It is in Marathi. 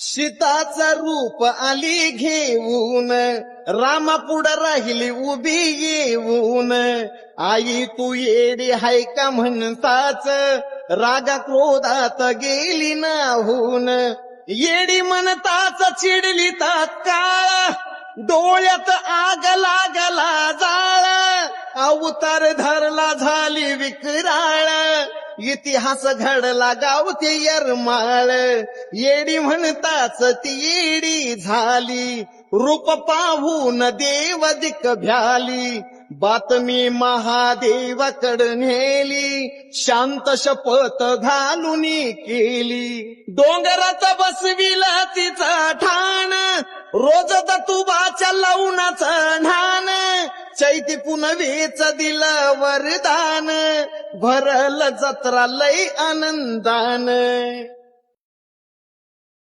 सीताचं रूप आली घेऊन, रामापुढं राहिली उभी येऊन. आई तू येडी हाय का म्हणताच, रागा क्रोधात गेली नाहून. येडी म्हणताच चिडली तात्काळ, डोळ्यात आग लागला जाळ. अवतार धरला झाली विकराळ, इतिहास घडला गावते यरमाळ. येडी म्हणताच ती येडी झाली, रूप पाहून देव दिक भ्याली. बातमी महादेवाकडे नेली, शांत शपथ घालून केली. डोंगरात बसविला तिचा ठाण, रोज दत्तूबाच्या लवणाचं ढाण. चैती पुनवेच दिलं वरदान, भरल जत्रा लय आनंदान.